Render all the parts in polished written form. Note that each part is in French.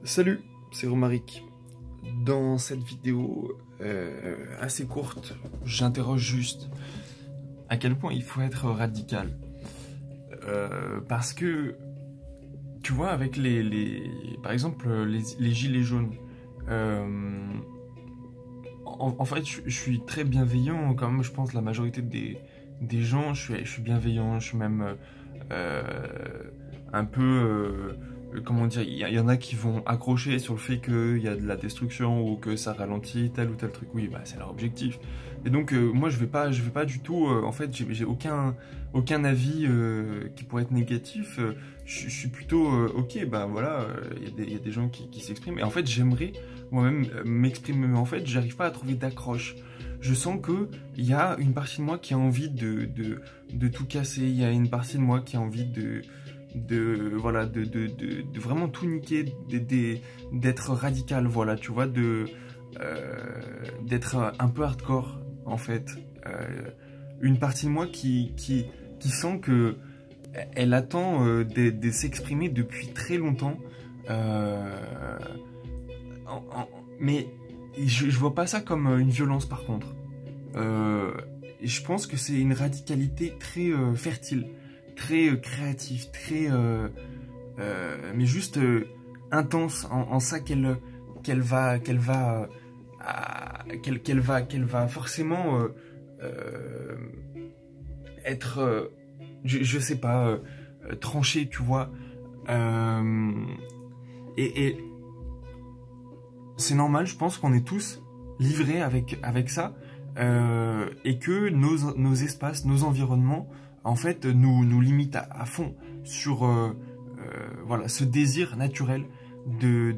Salut, c'est Romaric. Dans cette vidéo assez courte, j'interroge juste à quel point il faut être radical. Parce que, tu vois, avec par exemple, les gilets jaunes, en fait, je suis très bienveillant, comme je pense la majorité des gens, je suis bienveillant, je suis même un peu... comment dire, il y en a qui vont accrocher sur le fait qu'il y a de la destruction ou que ça ralentit tel ou tel truc. Oui, bah c'est leur objectif. Et donc moi je vais pas du tout. En fait, j'ai aucun avis qui pourrait être négatif. Je suis plutôt ok. Bah voilà, il y a des gens qui s'expriment. Et en fait, j'aimerais moi-même m'exprimer, mais en fait, j'arrive pas à trouver d'accroche. Je sens que il y a une partie de moi qui a envie de tout casser. Il y a une partie de moi qui a envie voilà, de vraiment tout niquer, d'être radical, voilà, tu vois, d'être un peu hardcore, en fait. Une partie de moi qui sent que elle attend de s'exprimer depuis très longtemps, mais je vois pas ça comme une violence, par contre. Je pense que c'est une radicalité très fertile, très créatif, très mais juste intense en ça qu'elle va forcément être je sais pas tranchée, tu vois. Et c'est normal, je pense qu'on est tous livrés avec ça, et que nos espaces, nos environnements en fait nous limitent à fond sur voilà, ce désir naturel euh,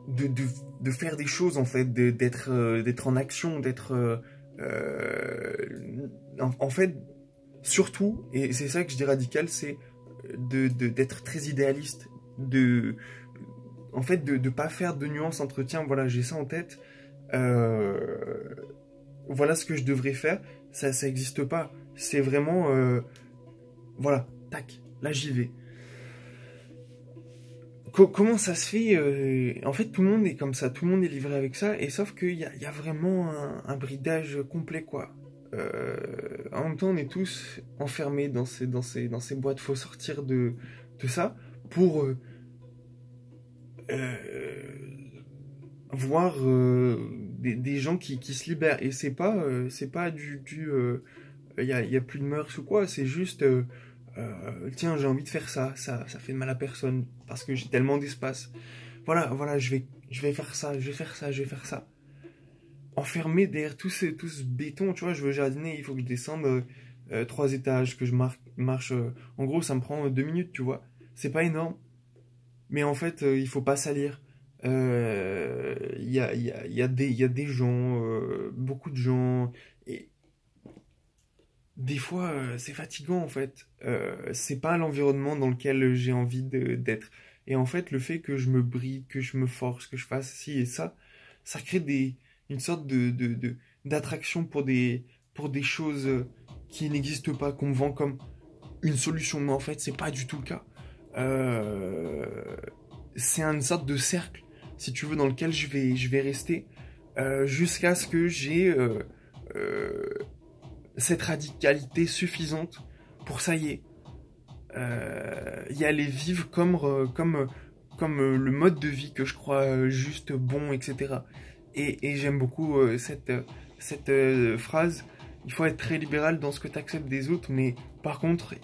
de faire des choses, en fait, d'être en action, d'être en fait, surtout, et c'est ça que je dis radical, c'est d'être très idéaliste, en fait, de pas faire de nuances entre tiens, voilà, j'ai ça en tête, voilà ce que je devrais faire, ça existe pas. C'est vraiment, voilà, tac, là j'y vais. Comment ça se fait en fait, tout le monde est comme ça, tout le monde est livré avec ça, et sauf qu'il y a vraiment un bridage complet, quoi. En même temps, on est tous enfermés dans ces boîtes. Faut sortir de ça pour voir des gens qui se libèrent. Et c'est pas y a plus de mœurs ou quoi, c'est juste tiens, j'ai envie de faire ça fait de mal à personne parce que j'ai tellement d'espace. Voilà, je vais faire ça, je vais faire ça, je vais faire ça. Enfermé derrière tout ce béton, tu vois, je veux jardiner, il faut que je descende 3 étages, que je marche. En gros, ça me prend 2 minutes, tu vois. C'est pas énorme, mais en fait, il faut pas salir. Il y a des gens, beaucoup de gens, et des fois, c'est fatigant, en fait. C'est pas l'environnement dans lequel j'ai envie d'être. Et en fait, le fait que je me bride, que je me force, que je fasse ci et ça crée une sorte d'attraction pour des choses qui n'existent pas, qu'on me vend comme une solution. Mais en fait, c'est pas du tout le cas. Euh, c'est une sorte de cercle, si tu veux, dans lequel je vais rester jusqu'à ce que j'ai euh, cette radicalité suffisante pour ça y est, y aller vivre comme le mode de vie que je crois juste bon, etc. Et j'aime beaucoup cette phrase. Il faut être très libéral dans ce que tu acceptes des autres, mais par contre,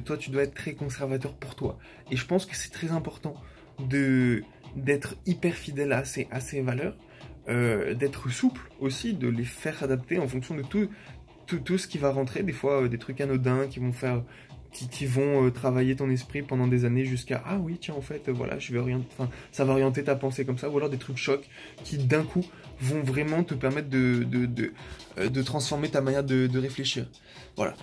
toi, tu dois être très conservateur pour toi. Et je pense que c'est très important d'être hyper fidèle à ses valeurs, d'être souple aussi, de les faire s'adapter en fonction de tout ce qui va rentrer. Des fois, des trucs anodins qui vont travailler ton esprit pendant des années jusqu'à ah oui tiens en fait voilà je vais orienter, enfin ça va orienter ta pensée comme ça, ou alors des trucs chocs qui d'un coup vont vraiment te permettre de transformer ta manière de réfléchir. Voilà.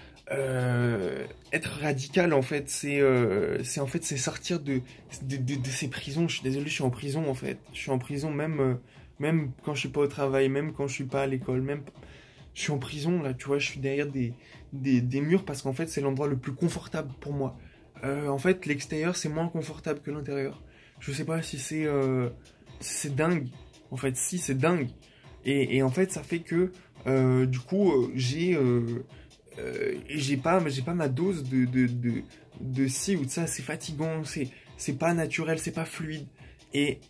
Être radical, en fait, c'est sortir de ces prisons. Je suis désolé, je suis en prison, en fait. Je suis en prison même quand je suis pas au travail, même quand je suis pas à l'école, même je suis en prison là, tu vois, je suis derrière des murs parce qu'en fait c'est l'endroit le plus confortable pour moi. en fait, l'extérieur, c'est moins confortable que l'intérieur. Je sais pas si c'est dingue. En fait, si, c'est dingue. Et en fait, ça fait que, du coup, j'ai pas ma dose de ci ou de ça. C'est fatigant, c'est pas naturel, c'est pas fluide. Et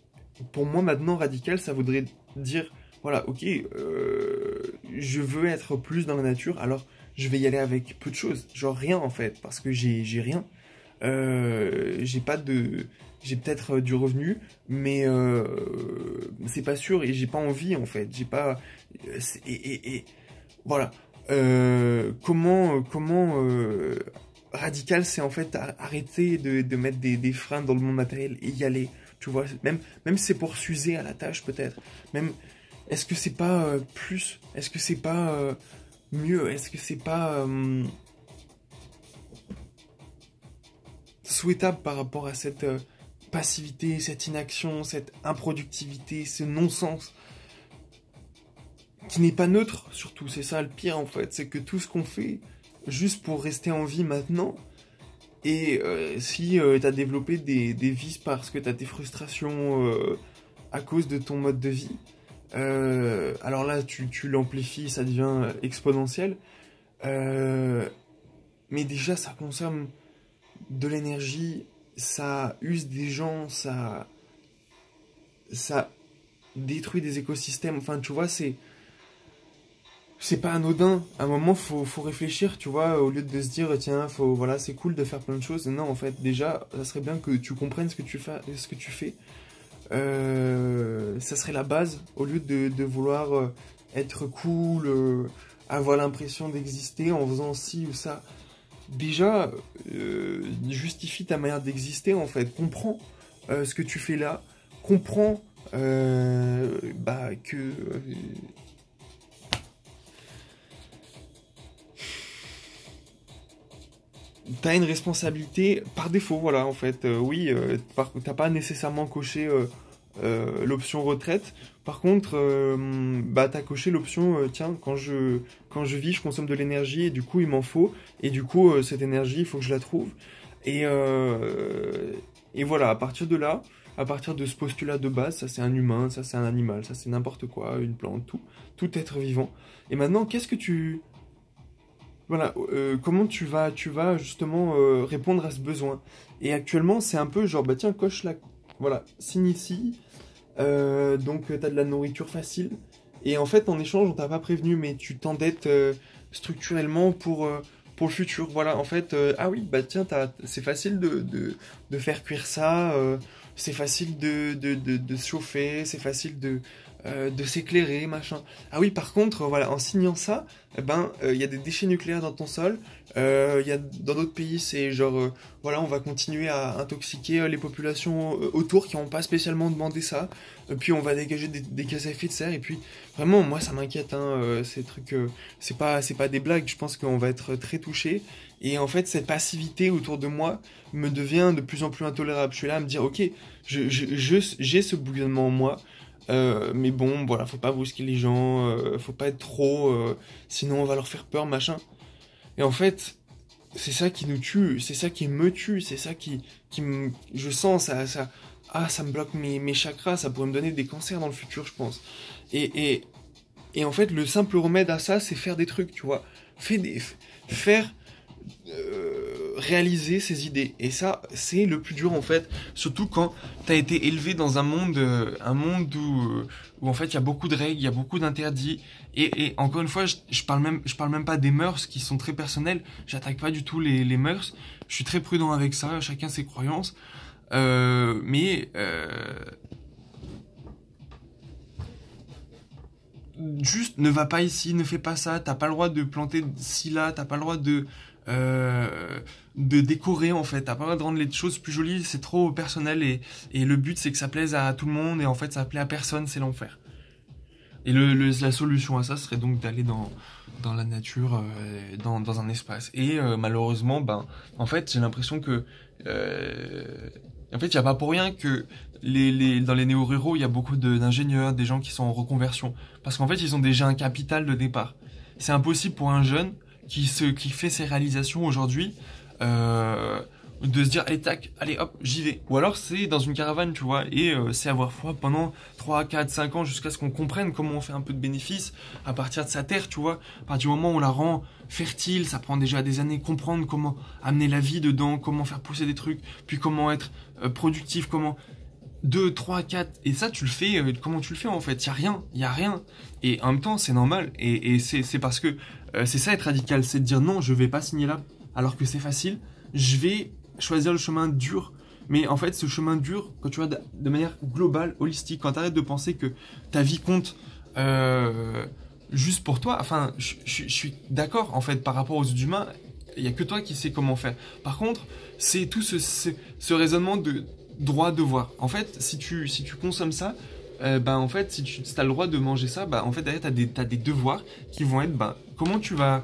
pour moi, maintenant, radical, ça voudrait dire, voilà, ok, je veux être plus dans la nature, alors je vais y aller avec peu de choses. Genre rien, en fait, parce que j'ai rien. J'ai pas de... J'ai peut-être du revenu, mais c'est pas sûr et j'ai pas envie en fait. J'ai pas... et voilà. Radical, c'est en fait arrêter de mettre des freins dans le monde matériel et y aller. Tu vois, même si c'est pour s'user à la tâche peut-être. Même, est-ce que c'est pas plus? Est-ce que c'est pas mieux? Est-ce que c'est pas souhaitable par rapport à cette passivité, cette inaction, cette improductivité, ce non-sens qui n'est pas neutre surtout, c'est ça le pire en fait, c'est que tout ce qu'on fait juste pour rester en vie maintenant, et si t'as développé des vices parce que t'as des frustrations à cause de ton mode de vie, alors là tu l'amplifies, ça devient exponentiel, euh, mais déjà ça consomme de l'énergie, ça use des gens, ça détruit des écosystèmes. Enfin, tu vois, c'est pas anodin. À un moment, faut réfléchir, tu vois, au lieu de se dire, tiens, voilà, c'est cool de faire plein de choses. Non, en fait, déjà, ça serait bien que tu comprennes ce que tu fais. Ça serait la base, au lieu de vouloir être cool, avoir l'impression d'exister en faisant ci ou ça. Déjà, justifie ta manière d'exister en fait. Comprends ce que tu fais là. Comprends que t'as une responsabilité par défaut. Voilà, en fait. Oui, t'as pas nécessairement coché l'option retraite. Par contre, t'as coché l'option, tiens, quand je vis, je consomme de l'énergie et du coup, il m'en faut. Et du coup, cette énergie, il faut que je la trouve. Et, euh, et voilà, à partir de là, à partir de ce postulat de base, ça c'est un humain, ça c'est un animal, ça c'est n'importe quoi, une plante, tout être vivant. Et maintenant, qu'est-ce que tu... Voilà, comment tu vas justement répondre à ce besoin? Et actuellement, c'est un peu genre, bah tiens, coche la... Voilà, signe ici, donc t'as de la nourriture facile. Et en fait, en échange, on t'a pas prévenu, mais tu t'endettes structurellement pour le futur. Voilà, en fait, ah oui, bah tiens, c'est facile de faire cuire ça, c'est facile de se chauffer, c'est facile de s'éclairer, machin. Ah oui, par contre, voilà, en signant ça, eh ben, il y a des déchets nucléaires dans ton sol. Il y a, dans d'autres pays, c'est genre, voilà, on va continuer à intoxiquer les populations autour qui n'ont pas spécialement demandé ça. Puis on va dégager des gaz à effet de serre. Et puis, vraiment, moi, ça m'inquiète, hein, ces trucs. C'est pas des blagues. Je pense qu'on va être très touché. Et en fait, cette passivité autour de moi me devient de plus en plus intolérable. Je suis là à me dire, ok, j'ai ce bouillonnement en moi. Mais bon, voilà, faut pas brusquer les gens, faut pas être trop, sinon on va leur faire peur, machin. Et en fait, c'est ça qui nous tue, c'est ça qui me tue, c'est ça qui me... Je sens, ça me bloque mes chakras, ça pourrait me donner des cancers dans le futur, je pense. Et, et, et en fait, le simple remède à ça, c'est faire des trucs, tu vois. Faire réaliser ses idées. Et ça, c'est le plus dur en fait. Surtout quand t'as été élevé dans un monde où en fait il y a beaucoup de règles, il y a beaucoup d'interdits. Et encore une fois, je parle même pas des mœurs qui sont très personnelles. J'attaque pas du tout les mœurs. Je suis très prudent avec ça. Chacun ses croyances. Mais juste ne va pas ici, ne fais pas ça, t'as pas le droit de planter ci là, t'as pas le droit de décorer en fait, t'as pas le droit de rendre les choses plus jolies, c'est trop personnel et le but c'est que ça plaise à tout le monde et en fait ça plaît à personne, c'est l'enfer. Et la solution à ça serait donc d'aller dans la nature, dans un espace. Et malheureusement, ben, en fait, j'ai l'impression que, en fait, il n'y a pas pour rien que dans les néo-ruraux, il y a beaucoup d'ingénieurs, des gens qui sont en reconversion. Parce qu'en fait, ils ont déjà un capital de départ. C'est impossible pour un jeune qui fait ses réalisations aujourd'hui, de se dire allez tac, allez hop, j'y vais. Ou alors c'est dans une caravane, tu vois, et c'est avoir foi pendant 3, 4, 5 ans jusqu'à ce qu'on comprenne comment on fait un peu de bénéfice à partir de sa terre, tu vois. À partir du moment où on la rend fertile, ça prend déjà des années comprendre comment amener la vie dedans, comment faire pousser des trucs, puis comment être productif, comment 2, 3, 4, et ça tu le fais, comment tu le fais en fait, il y a rien, et en même temps c'est normal, et c'est parce que c'est ça être radical, c'est de dire non, je vais pas signer là, alors que c'est facile, je vais choisir le chemin dur, mais en fait ce chemin dur, quand tu vois de manière globale, holistique, quand tu arrêtes de penser que ta vie compte juste pour toi, enfin je suis d'accord en fait par rapport aux humains, il n'y a que toi qui sais comment faire. Par contre, c'est tout ce raisonnement de droit-devoir. En fait, si tu consommes ça, ben en fait, si tu as le droit de manger ça, ben en fait, derrière, t'as des devoirs qui vont être, ben, comment tu vas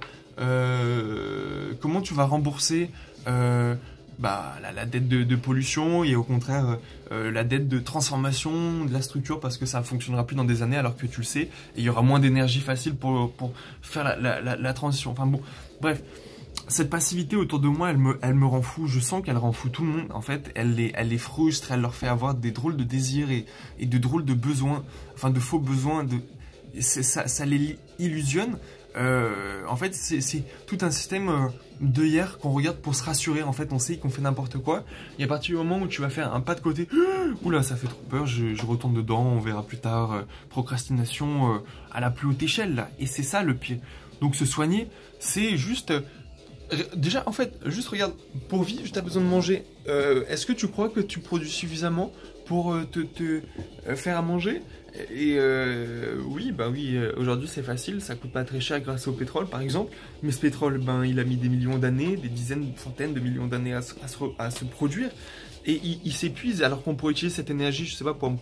rembourser bah, la dette de pollution et au contraire la dette de transformation de la structure parce que ça ne fonctionnera plus dans des années alors que tu le sais et il y aura moins d'énergie facile pour faire la transition. Enfin bon, bref. Cette passivité autour de moi, elle me rend fou. Je sens qu'elle rend fou tout le monde. En fait, elle les frustre, elle leur fait avoir des drôles de désirs et de drôles de besoins, enfin de faux besoins. Ça les illusionne. En fait, c'est tout un système d'œillères qu'on regarde pour se rassurer. En fait, on sait qu'on fait n'importe quoi. Et à partir du moment où tu vas faire un pas de côté, oula, ça fait trop peur, je retourne dedans, on verra plus tard. Procrastination à la plus haute échelle, là. Et c'est ça le pire. Donc se soigner, c'est juste... Déjà, en fait, juste regarde, pour vivre, tu as besoin de manger. Est-ce que tu crois que tu produis suffisamment pour te faire à manger? Et oui, bah oui, aujourd'hui c'est facile, ça coûte pas très cher grâce au pétrole par exemple. Mais ce pétrole, ben, il a mis des millions d'années, des dizaines, centaines de millions d'années à se produire. Et il s'épuise alors qu'on pourrait utiliser cette énergie, je sais pas, pour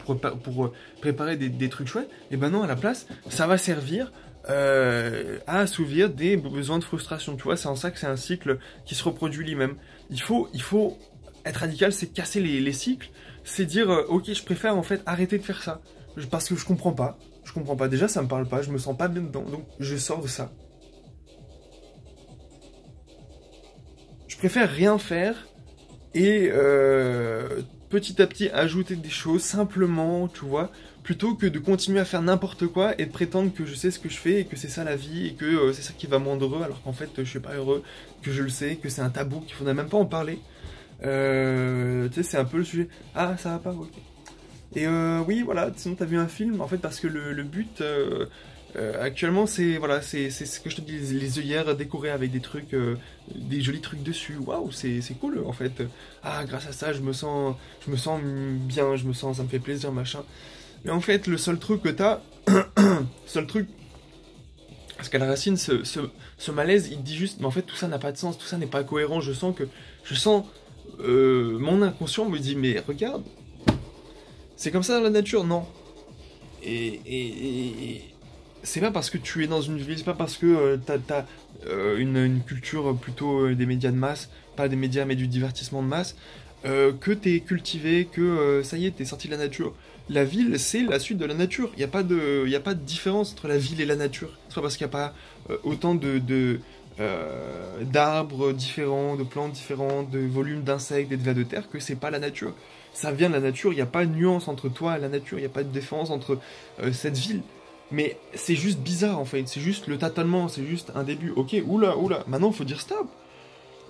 préparer des trucs chouettes. Et ben non, à la place, ça va servir à assouvir des besoins de frustration. Tu vois, c'est en ça que c'est un cycle qui se reproduit lui-même. Il faut être radical, c'est casser les cycles, c'est dire ok, je préfère en fait arrêter de faire ça parce que je comprends pas. Je comprends pas. Déjà, ça me parle pas, je me sens pas bien dedans, donc je sors de ça. Je préfère rien faire et petit à petit ajouter des choses simplement, tu vois, plutôt que de continuer à faire n'importe quoi et de prétendre que je sais ce que je fais et que c'est ça la vie et que c'est ça qui va me rendre heureux alors qu'en fait je suis pas heureux, que je le sais, que c'est un tabou, qu'il faudrait même pas en parler. Tu sais, c'est un peu le sujet. Ah, ça va pas, ok. Et oui, voilà, sinon t'as vu un film, en fait, parce que le but actuellement, c'est voilà, c'est ce que je te dis, les œillères décorées avec des trucs, des jolis trucs dessus. Waouh, c'est cool, en fait. Ah, grâce à ça, je me sens bien, ça me fait plaisir, machin. Mais en fait, le seul truc que t'as, seul truc, parce qu'à la racine, ce malaise, il dit juste, mais en fait, tout ça n'a pas de sens, tout ça n'est pas cohérent. Je sens, mon inconscient me dit, mais regarde. C'est comme ça dans la nature, non. Et c'est pas parce que tu es dans une ville, c'est pas parce que t'as une culture plutôt des médias de masse, pas des médias mais du divertissement de masse, que t'es cultivé, que ça y est, t'es sorti de la nature. La ville, c'est la suite de la nature. Il n'y a pas de différence entre la ville et la nature. C'est pas parce qu'il n'y a pas autant d'arbres différents, de plantes différentes, de volumes d'insectes et de vers de terre que c'est pas la nature. Ça vient de la nature, il n'y a pas de nuance entre toi et la nature, il n'y a pas de différence entre cette ville. Mais c'est juste bizarre en fait, c'est juste le tâtonnement, c'est juste un début. Ok, oula, maintenant il faut dire stop.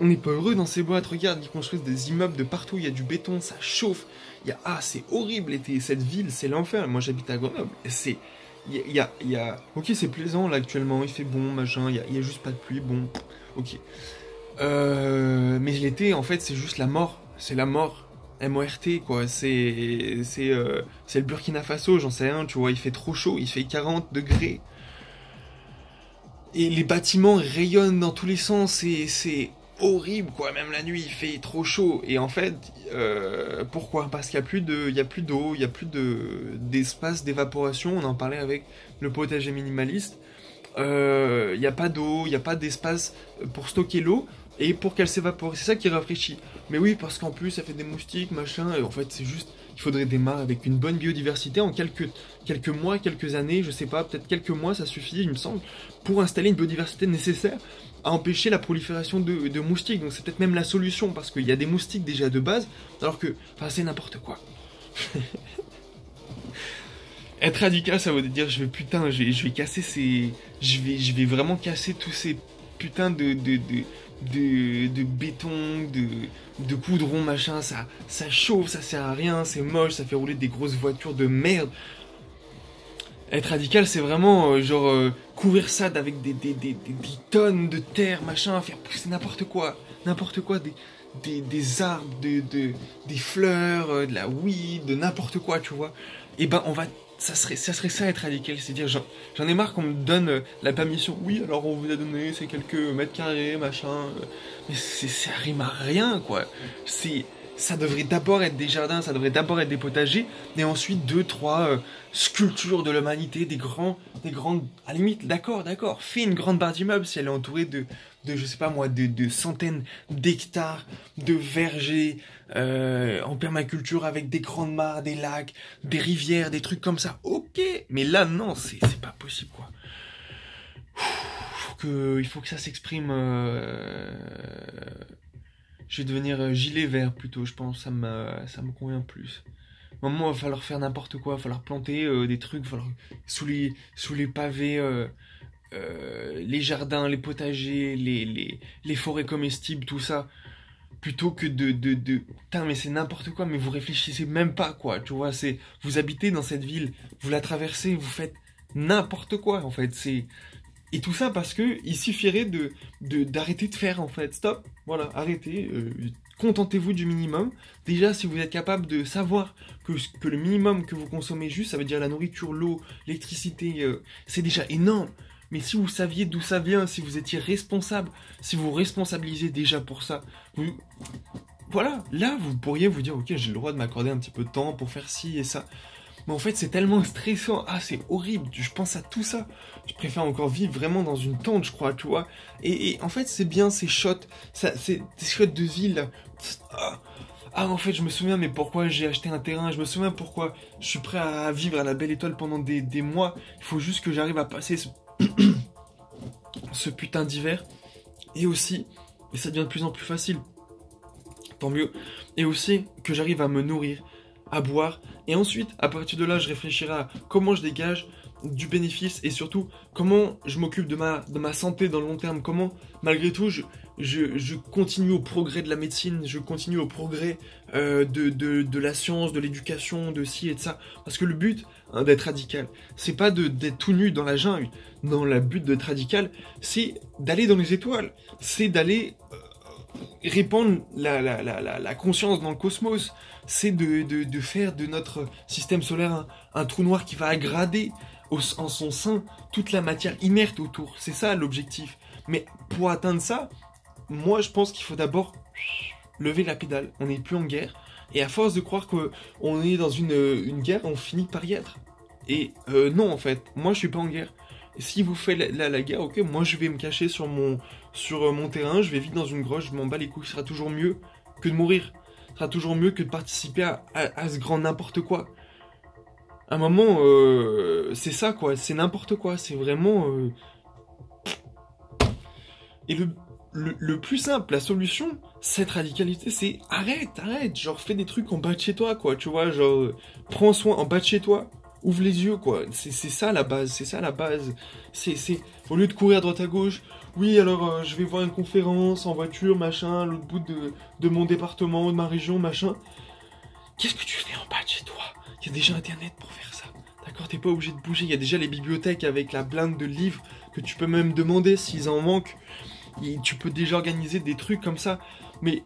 On n'est pas heureux dans ces boîtes, regarde, ils construisent des immeubles de partout, il y a du béton, ça chauffe. C'est horrible l'été, cette ville, c'est l'enfer. Moi j'habite à Grenoble, ok, c'est plaisant là actuellement, il fait bon, machin, il y a juste pas de pluie, bon, ok. Mais l'été en fait c'est juste la mort, c'est la mort. MORT quoi, c'est le Burkina Faso, j'en sais rien, tu vois, il fait trop chaud, il fait 40 degrés. Et les bâtiments rayonnent dans tous les sens, c'est horrible quoi, même la nuit il fait trop chaud. Et en fait, pourquoi? Parce qu'il y a plus d'eau, il y a plus d'espace d'évaporation, on en parlait avec le potager minimaliste. Il n'y a pas d'eau, il n'y a pas d'espace pour stocker l'eau. et pour qu'elle s'évapore. C'est ça qui rafraîchit. Mais oui, parce qu'en plus, ça fait des moustiques, machin, et en fait, c'est juste, il faudrait des mares avec une bonne biodiversité en quelques mois, quelques années, je sais pas, peut-être quelques mois, ça suffit, il me semble, pour installer une biodiversité nécessaire à empêcher la prolifération de moustiques. Donc c'est peut-être même la solution, parce qu'il y a des moustiques déjà de base, alors que, enfin, c'est n'importe quoi. Être radical, ça veut dire je vais casser ces, je vais vraiment casser tous ces putains de béton, de goudron, machin. Ça chauffe, ça sert à rien, c'est moche, ça fait rouler des grosses voitures de merde. Être radical, c'est vraiment couvrir ça avec des tonnes de terre, machin, faire pousser n'importe quoi, des arbres, des fleurs, de la weed, de n'importe quoi, tu vois. Et ben ça serait ça être radical, c'est-à-dire j'en ai marre qu'on me donne la permission. Oui, alors on vous a donné ces quelques mètres carrés, machin, mais ça rime à rien, quoi. Ça devrait d'abord être des jardins, ça devrait d'abord être des potagers, et ensuite deux, trois sculptures de l'humanité, des grandes, à la limite, d'accord, fais une grande barre d'immeuble si elle est entourée je sais pas moi, de centaines d'hectares de vergers en permaculture avec des grandes mares, des lacs, des rivières, des trucs comme ça. Ok, mais là non, c'est pas possible quoi. Il faut que ça s'exprime. Je vais devenir gilet vert plutôt, je pense, ça me convient plus. À un moment, il va falloir faire n'importe quoi, il va falloir planter des trucs, il va falloir sous les pavés. Les jardins, les potagers, les forêts comestibles, tout ça, plutôt que putain, mais c'est n'importe quoi, mais vous réfléchissez même pas, quoi, tu vois, vous habitez dans cette ville, vous la traversez, vous faites n'importe quoi, en fait, et tout ça parce que il suffirait d'arrêter de faire, en fait, stop, voilà, arrêtez, contentez-vous du minimum. Déjà, si vous êtes capable de savoir que le minimum que vous consommez juste, ça veut dire la nourriture, l'eau, l'électricité, c'est déjà énorme. Mais si vous saviez d'où ça vient, si vous étiez responsable, si vous responsabilisez déjà pour ça, voilà, là vous pourriez vous dire ok, j'ai le droit de m'accorder un petit peu de temps pour faire ci et ça. Mais en fait c'est tellement stressant, c'est horrible, je pense à tout ça. Je préfère encore vivre vraiment dans une tente, je crois, tu vois. Et en fait c'est bien ces shots, ces shots de ville là. En fait, je me souviens, mais pourquoi j'ai acheté un terrain, je me souviens pourquoi je suis prêt à vivre à la belle étoile pendant des mois. Il faut juste que j'arrive à passer ce putain d'hiver. Et aussi, et ça devient de plus en plus facile, tant mieux, et aussi que j'arrive à me nourrir, à boire, et ensuite, à partir de là, je réfléchirai à comment je dégage du bénéfice, et surtout, comment je m'occupe de ma santé dans le long terme, comment, malgré tout, je continue au progrès de la médecine, je continue au progrès de la science, de l'éducation, de ci et de ça. Parce que le but d'être radical, c'est pas d'être tout nu dans la jungle. Non, le but d'être radical, c'est d'aller dans les étoiles. C'est d'aller répandre la conscience dans le cosmos. C'est de faire de notre système solaire un trou noir qui va aggrader en son sein toute la matière inerte autour. C'est ça l'objectif. Mais pour atteindre ça, moi je pense qu'il faut d'abord lever la pédale. On n'est plus en guerre. Et à force de croire qu'on est dans une guerre, on finit par y être. Et non, en fait, moi je suis pas en guerre. Et si vous faites la guerre, ok, moi je vais me cacher sur mon terrain, je vais vivre dans une grotte, je m'en bats les couilles. Ce sera toujours mieux que de mourir. Ce sera toujours mieux que de participer à ce grand n'importe quoi. À un moment, c'est ça quoi, c'est n'importe quoi, c'est vraiment... Et le plus simple, la solution, cette radicalité, c'est arrête, genre fais des trucs en bas de chez toi, quoi, tu vois, genre prends soin en bas de chez toi, ouvre les yeux, quoi, c'est ça la base, c'est au lieu de courir à droite à gauche, oui alors je vais voir une conférence en voiture, machin, à l'autre bout de mon département, de ma région, machin, qu'est-ce que tu fais en bas de chez toi? Il y a déjà internet pour faire ça, d'accord, t'es pas obligé de bouger, il y a déjà les bibliothèques avec la blinde de livres que tu peux même demander s'ils en manquent. Et tu peux déjà organiser des trucs comme ça, mais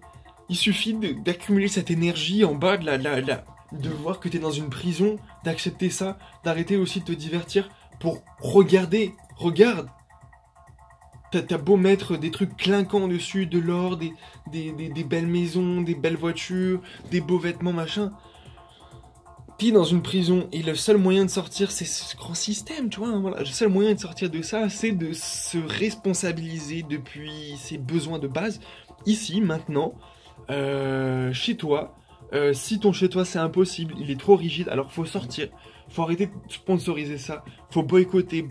il suffit d'accumuler cette énergie en bas de voir que t'es dans une prison, d'accepter ça, d'arrêter aussi de te divertir pour regarde. T'as beau mettre des trucs clinquants dessus, de l'or, des belles maisons, des belles voitures, des beaux vêtements, machin. t'es dans une prison et le seul moyen de sortir, c'est ce grand système, tu vois, hein, voilà. Le seul moyen de sortir de ça, c'est de se responsabiliser depuis ses besoins de base, ici, maintenant, chez toi. Si ton chez toi c'est impossible, il est trop rigide, alors faut sortir. Faut arrêter de sponsoriser ça. Faut boycotter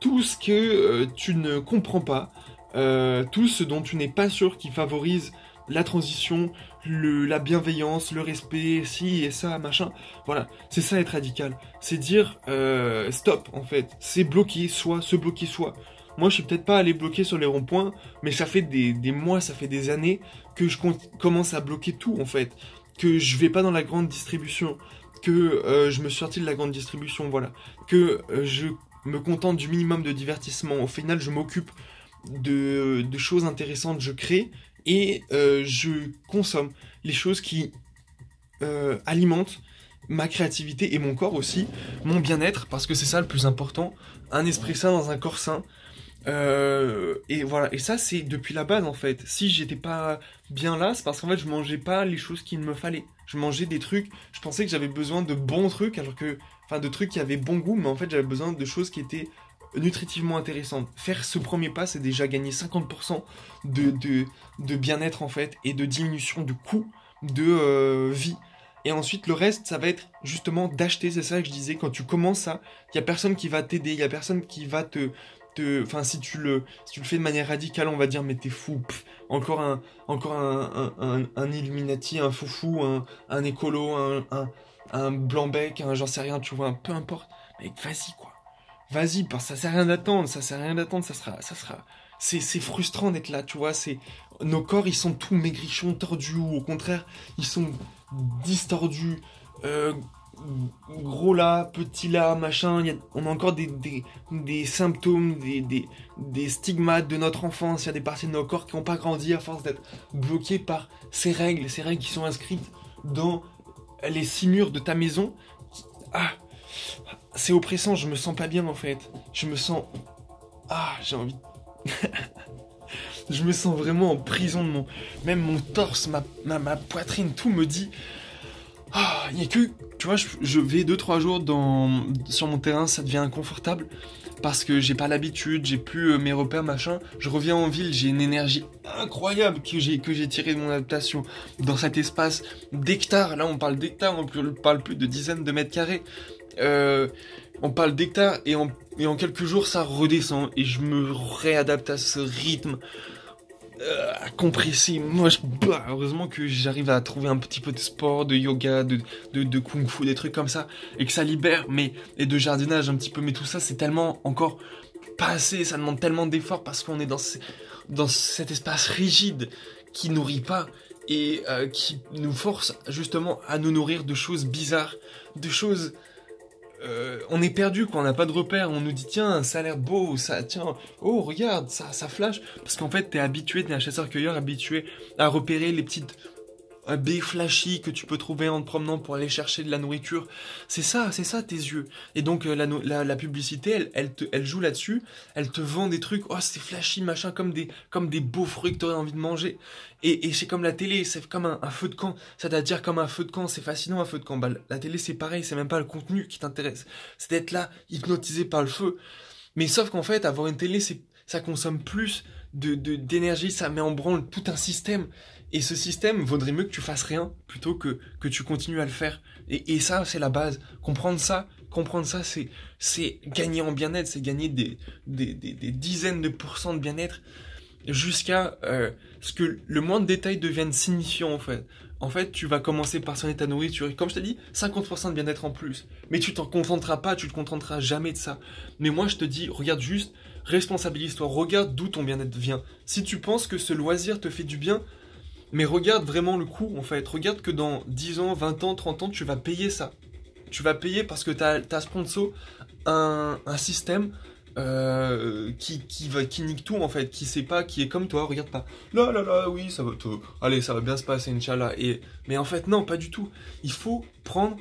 tout ce que tu ne comprends pas, tout ce dont tu n'es pas sûr qui favorise la transition, la bienveillance, le respect, si et ça, machin. Voilà, c'est ça être radical. C'est dire stop, en fait. C'est bloquer soi, se bloquer soi. Moi, je suis peut-être pas allé bloquer sur les ronds-points, mais ça fait des mois, ça fait des années que je commence à bloquer tout, en fait. Que je vais pas dans la grande distribution, que je me suis sorti de la grande distribution, voilà. Que je me contente du minimum de divertissement. Au final, je m'occupe de choses intéressantes, je crée et je consomme les choses qui alimentent ma créativité et mon corps aussi, mon bien-être, parce que c'est ça le plus important, un esprit sain dans un corps sain. Et voilà, et ça c'est depuis la base en fait. Si j'étais pas bien là, c'est parce qu'en fait je mangeais pas les choses qu'il me fallait. Je mangeais des trucs, je pensais que j'avais besoin de bons trucs, alors que, enfin de trucs qui avaient bon goût, mais en fait j'avais besoin de choses qui étaient nutritivement intéressantes. Faire ce premier pas, c'est déjà gagner 50% de bien-être en fait, et de diminution du coût de vie. Et ensuite, le reste, ça va être justement d'acheter, c'est ça que je disais, quand tu commences ça, il y a personne qui va t'aider, il y a personne qui va enfin, si tu le fais de manière radicale, on va dire, mais t'es fou, pff, encore un Illuminati, un foufou, un écolo, un blanc-bec, un j'en sais rien, tu vois, peu importe. Mais vas-y, quoi. Vas-y, parce que ça sert à rien d'attendre, ça sert à rien d'attendre, c'est frustrant d'être là, tu vois, nos corps, ils sont tout maigrichons, tordus, ou au contraire, ils sont distordus, euh, gros là, petit là, machin, on a encore des symptômes, des stigmates de notre enfance, il y a des parties de nos corps qui n'ont pas grandi à force d'être bloquées par ces règles qui sont inscrites dans les 6 murs de ta maison. Ah, c'est oppressant, je me sens pas bien en fait. Je me sens... Ah, j'ai envie... Je me sens vraiment en prison de Même mon torse, ma poitrine, tout me dit... Ah, il y a que... Tu vois, je vais 2-3 jours sur mon terrain, ça devient inconfortable. Parce que j'ai pas l'habitude, j'ai plus mes repères, machin. Je reviens en ville, j'ai une énergie incroyable que j'ai tirée de mon adaptation. Dans cet espace d'hectares, là on parle d'hectares, on parle plus de dizaines de mètres carrés. On parle d'hectares et en quelques jours ça redescend et je me réadapte à ce rythme compressé. Moi, heureusement que j'arrive à trouver un petit peu de sport, de yoga, de kung-fu, des trucs comme ça, et que ça libère, et de jardinage un petit peu, mais tout ça, c'est tellement encore pas assez, ça demande tellement d'efforts parce qu'on est dans cet espace rigide qui nourrit pas et qui nous force justement à nous nourrir de choses bizarres, de choses... on est perdu quand on n'a pas de repères, on nous dit tiens ça a l'air beau, tiens, oh regarde, ça flash, parce qu'en fait t'es un chasseur-cueilleur habitué à repérer les petites baies flashy que tu peux trouver en te promenant pour aller chercher de la nourriture, c'est ça tes yeux, et donc la publicité elle joue là-dessus, elle te vend des trucs, oh c'est flashy machin, comme des beaux fruits que t'aurais envie de manger, et c'est comme la télé, c'est comme un feu de camp, c'est-à-dire comme un feu de camp, c'est fascinant un feu de camp, bah, la télé c'est pareil, c'est même pas le contenu qui t'intéresse, c'est d'être là, hypnotisé par le feu, mais sauf qu'en fait avoir une télé ça consomme plus d'énergie, ça met en branle tout un système. Et ce système, vaudrait mieux que tu fasses rien plutôt que tu continues à le faire. Et ça, c'est la base. Comprendre ça, c'est gagner en bien-être, c'est gagner des dizaines de pourcents de bien-être jusqu'à ce que le moindre détail devienne signifiant en fait. En fait, tu vas commencer par sonner ta nourriture. Et comme je t'ai dit, 50% de bien-être en plus. Mais tu t'en contenteras pas, tu te contenteras jamais de ça. Mais moi, je te dis, regarde juste, responsabilise-toi, regarde d'où ton bien-être vient. Si tu penses que ce loisir te fait du bien, mais regarde vraiment le coût, en fait. Regarde que dans 10 ans, 20 ans, 30 ans, tu vas payer ça. Tu vas payer parce que t'as sponsor un système qui nique tout, en fait. Qui sait pas, qui est comme toi, regarde pas. Là, oui, ça va tout. Allez, ça va bien se passer, Inch'Allah. Mais en fait, non, pas du tout. Il faut prendre...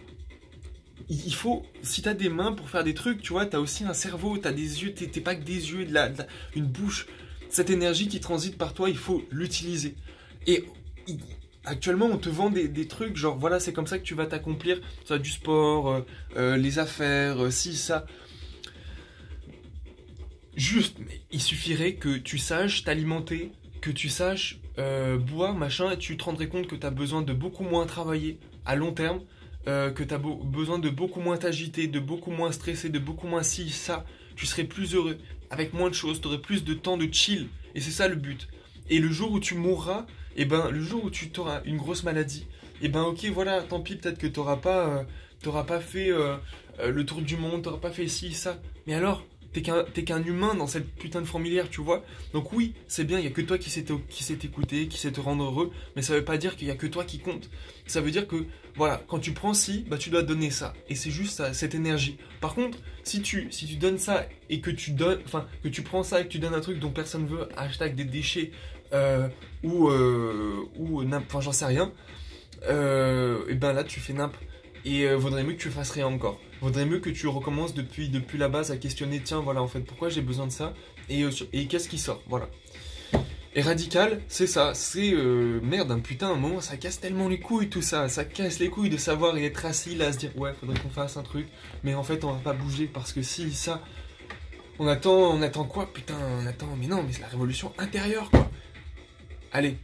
si t'as des mains pour faire des trucs, tu vois, t'as aussi un cerveau, t'as des yeux, t'es pas que des yeux, une bouche. Cette énergie qui transite par toi, il faut l'utiliser. Et actuellement, on te vend des trucs, genre, voilà, c'est comme ça que tu vas t'accomplir, ça, du sport, les affaires, ci, ça. Juste, mais il suffirait que tu saches t'alimenter, que tu saches boire, machin, et tu te rendrais compte que tu as besoin de beaucoup moins travailler à long terme, que tu as besoin de beaucoup moins t'agiter, de beaucoup moins stresser, de beaucoup moins ci, ça. Tu serais plus heureux, avec moins de choses, tu aurais plus de temps de chill, et c'est ça le but. Et le jour où tu mourras, et ben le jour où tu auras une grosse maladie, et ben ok, voilà, tant pis, peut-être que t'auras pas fait le tour du monde, t'auras pas fait ci, ça. Mais alors, t'es qu'un humain dans cette putain de fourmilière, tu vois. Donc oui, c'est bien, il y a que toi qui sait t'écouter, qui sait te rendre heureux, mais ça veut pas dire qu'il y a que toi qui compte. Ça veut dire que, voilà, quand tu prends ci, bah tu dois donner ça. Et c'est juste ça, cette énergie. Par contre, si tu donnes ça et que tu donnes, enfin, que tu prends ça et que tu donnes un truc dont personne veut, hashtag des déchets, enfin j'en sais rien, et ben là tu fais nimp. Et vaudrait mieux que tu fasses rien encore. Vaudrait mieux que tu recommences depuis la base à questionner, tiens, voilà, en fait, pourquoi j'ai besoin de ça et qu'est-ce qui sort, voilà. Et radical, c'est ça, c'est merde, un putain, un moment, ça casse tellement les couilles tout ça, ça casse les couilles de savoir et être assis là, à se dire, ouais, faudrait qu'on fasse un truc, mais en fait, on va pas bouger parce que si, ça, on attend quoi, putain, on attend, mais non, mais c'est la révolution intérieure, quoi. Allez,